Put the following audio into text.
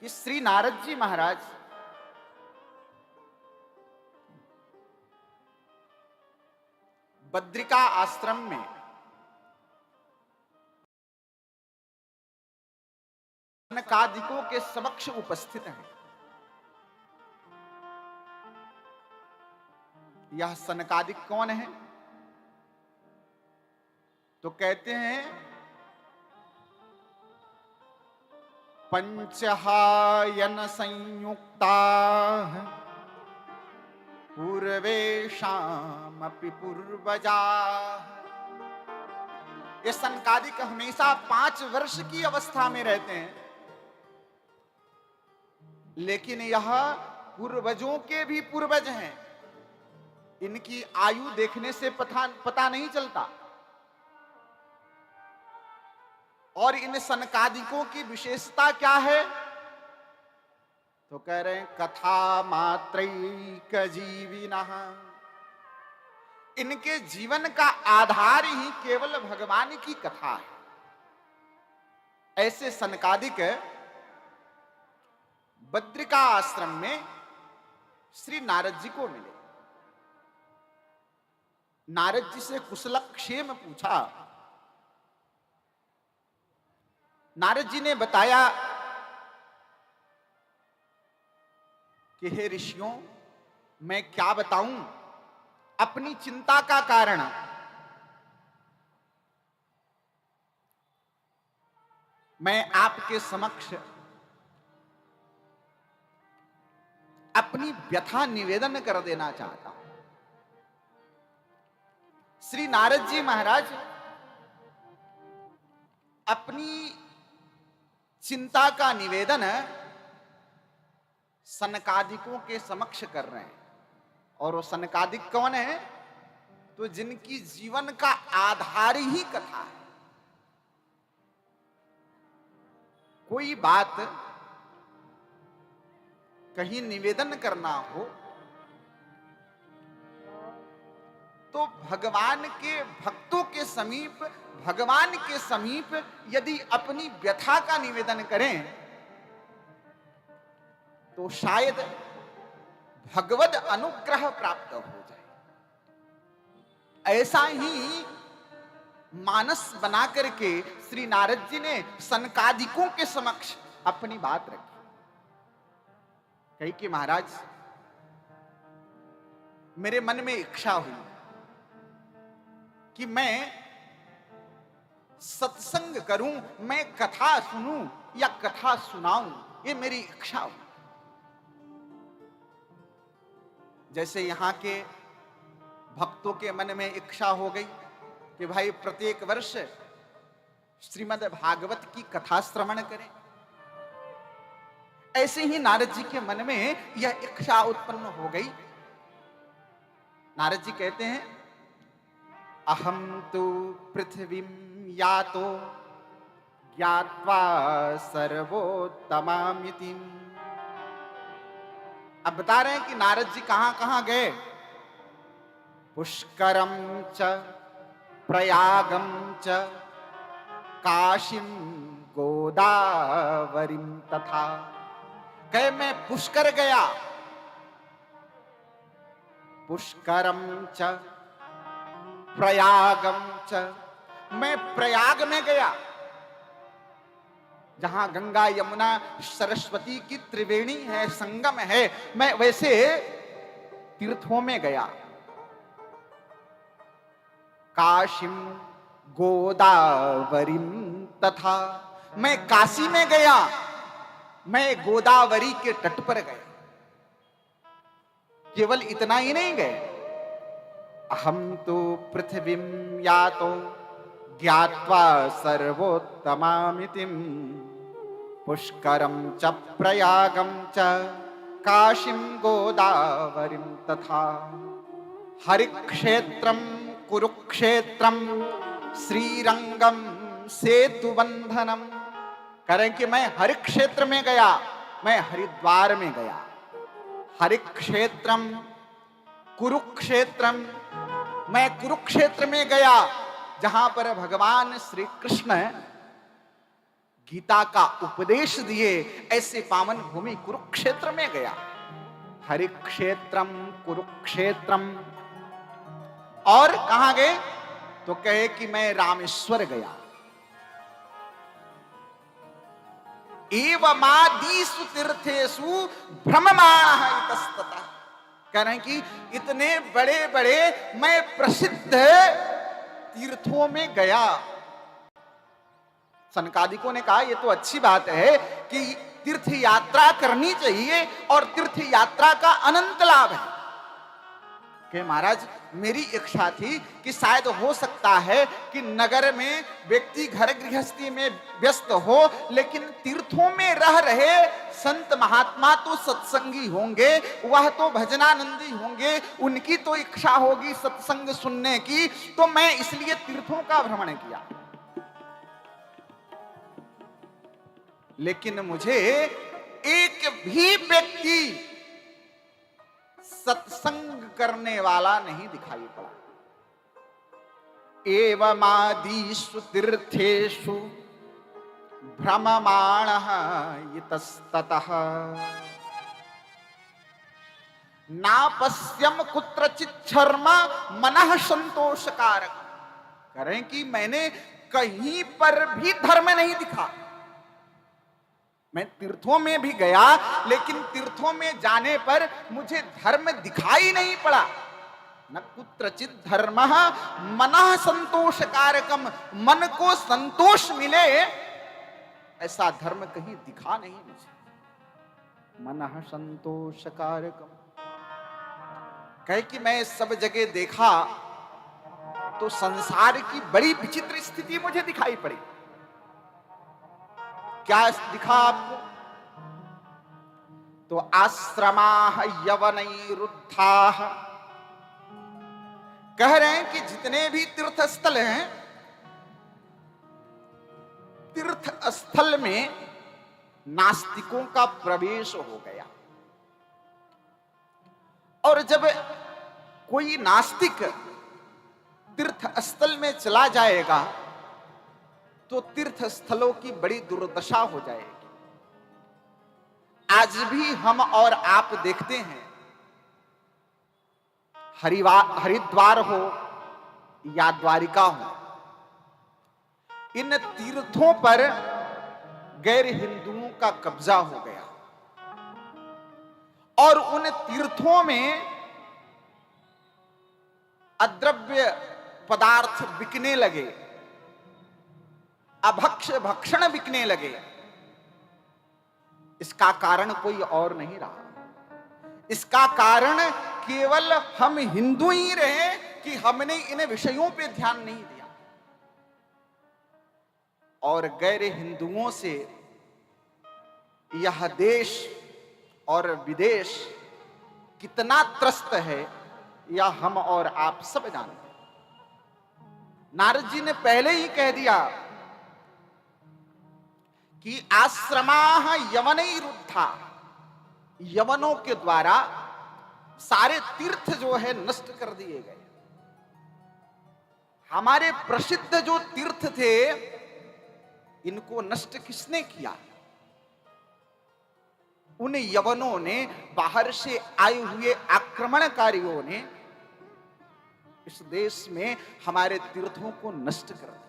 कि श्री नारद जी महाराज बद्रिका आश्रम में सनकादिकों के समक्ष उपस्थित हैं। यह सनकादिक कौन है? तो कहते हैं पंचहायन संयुक्ता पूर्वेशामपि पूर्वजा। ये सनकादिक हमेशा 5 वर्ष की अवस्था में रहते हैं, लेकिन यह पूर्वजों के भी पूर्वज हैं। इनकी आयु देखने से पता नहीं चलता। और इन सनकादिकों की विशेषता क्या है? तो कह रहे हैं कथा मात्रैक जीविनः। इनके जीवन का आधार ही केवल भगवान की कथा है। ऐसे सनकादिक बद्रिका आश्रम में श्री नारद जी को मिले। नारद जी से कुशलक्षेम पूछा। नारद जी ने बताया कि हे ऋषियों, मैं क्या बताऊं अपनी चिंता का कारण। मैं आपके समक्ष अपनी व्यथा निवेदन कर देना चाहता हूं। श्री नारद जी महाराज अपनी चिंता का निवेदन सनकादिकों के समक्ष कर रहे हैं। और वो सनकादिक कौन है? तो जिनकी जीवन का आधार ही कथा है। कोई बात कहीं निवेदन करना हो तो भगवान के भक्तों के समीप, भगवान के समीप यदि अपनी व्यथा का निवेदन करें तो शायद भगवद अनुग्रह प्राप्त हो जाए। ऐसा ही मानस बना करके श्री नारद जी ने सनकादिकों के समक्ष अपनी बात रखी। कही कि महाराज, मेरे मन में इच्छा हुई कि मैं सत्संग करूं, मैं कथा सुनूं या कथा सुनाऊं। ये मेरी इच्छा हुई। जैसे यहां के भक्तों के मन में इच्छा हो गई कि भाई प्रत्येक वर्ष श्रीमद् भागवत की कथा श्रवण करें, ऐसे ही नारद जी के मन में यह इच्छा उत्पन्न हो गई। नारद जी कहते हैं अहम तो पृथ्वीं यातो ज्ञात्वा सर्वोत्तमामिति। अब बता रहे हैं कि नारद जी कहां कहां गए। पुष्करम च प्रयागम च काशीम गोदावरीम तथा। कहे मैं पुष्कर गया, पुष्करम च प्रयागम च, मैं प्रयाग में गया जहां गंगा यमुना सरस्वती की त्रिवेणी है, संगम है। मैं वैसे तीर्थों में गया। काशीम गोदावरीम तथा, मैं काशी में गया, मैं गोदावरी के तट पर गया। केवल इतना ही नहीं गए, अहम तो पृथ्वीं यातो ज्ञात्वा सर्वोत्तमामितिम पुष्करम च प्रयागम च काशीं गोदावरीं तथा। हरिक्षेत्रम कुरुक्षेत्रम श्रीरंगम सेतुबंधनम। करें कि मैं हरिक्षेत्र में गया, मैं हरिद्वार में गया। हरिक्षेत्रम कुरुक्षेत्रम, मैं कुरुक्षेत्र में गया जहां पर भगवान श्री कृष्ण गीता का उपदेश दिए, ऐसे पावन भूमि कुरुक्षेत्र में गया। हरिक्षेत्रम कुरुक्षेत्रम। और कहां गए? तो कहे कि मैं रामेश्वर गया। एवमादिषु तीर्थेषु भ्रममाणः इतस्ततः। कह रहे हैं कि इतने बड़े बड़े मैं प्रसिद्ध तीर्थों में गया। सनकादिकों ने कहा, ये तो अच्छी बात है कि तीर्थ यात्रा करनी चाहिए और तीर्थ यात्रा का अनंत लाभ है। कि महाराज, मेरी इच्छा थी कि शायद हो सकता है कि नगर में व्यक्ति घर गृहस्थी में व्यस्त हो, लेकिन तीर्थों में रह रहे संत महात्मा तो सत्संगी होंगे, वह तो भजनानंदी होंगे, उनकी तो इच्छा होगी सत्संग सुनने की, तो मैं इसलिए तीर्थों का भ्रमण किया। लेकिन मुझे एक भी व्यक्ति सत्संग करने वाला नहीं दिखाई पड़ा। एवमादिषु तीर्थेषु भ्रममाणः इतस्ततः नापश्यम कुत्रचित् धर्म मनः संतोषकारक। करें कि मैंने कहीं पर भी धर्म नहीं दिखा। मैं तीर्थों में भी गया, लेकिन तीर्थों में जाने पर मुझे धर्म दिखाई नहीं पड़ा। न कुत्रचित् धर्मः मनः संतोषकारकम। मन को संतोष मिले ऐसा धर्म कहीं दिखा नहीं मुझे। मनः संतोषकारकम। कहे कि मैं सब जगह देखा तो संसार की बड़ी विचित्र स्थिति मुझे दिखाई पड़ी। क्या दिखा आपको? तो आश्रमाः यवनैरुद्धाः। कह रहे हैं कि जितने भी तीर्थ स्थल हैं, तीर्थ स्थल में नास्तिकों का प्रवेश हो गया। और जब कोई नास्तिक तीर्थ स्थल में चला जाएगा तो तीर्थ स्थलों की बड़ी दुर्दशा हो जाएगी। आज भी हम और आप देखते हैं, हरिद्वार हो या द्वारिका हो, इन तीर्थों पर गैर हिंदुओं का कब्जा हो गया और उन तीर्थों में अद्रव्य पदार्थ बिकने लगे, अभक्ष्य भक्षण बिकने लगे। इसका कारण कोई और नहीं रहा। इसका कारण केवल हम हिंदू ही रहे कि हमने इन विषयों पे ध्यान नहीं दिया। और गैर हिंदुओं से यह देश और विदेश कितना त्रस्त है, यह हम और आप सब जानते हैं। नारद जी ने पहले ही कह दिया कि आश्रमाः यवनैरुद्धा। यवनों के द्वारा सारे तीर्थ जो है नष्ट कर दिए गए। हमारे प्रसिद्ध जो तीर्थ थे, इनको नष्ट किसने किया? उन यवनों ने, बाहर से आए हुए आक्रमणकारियों ने इस देश में हमारे तीर्थों को नष्ट कर दिया।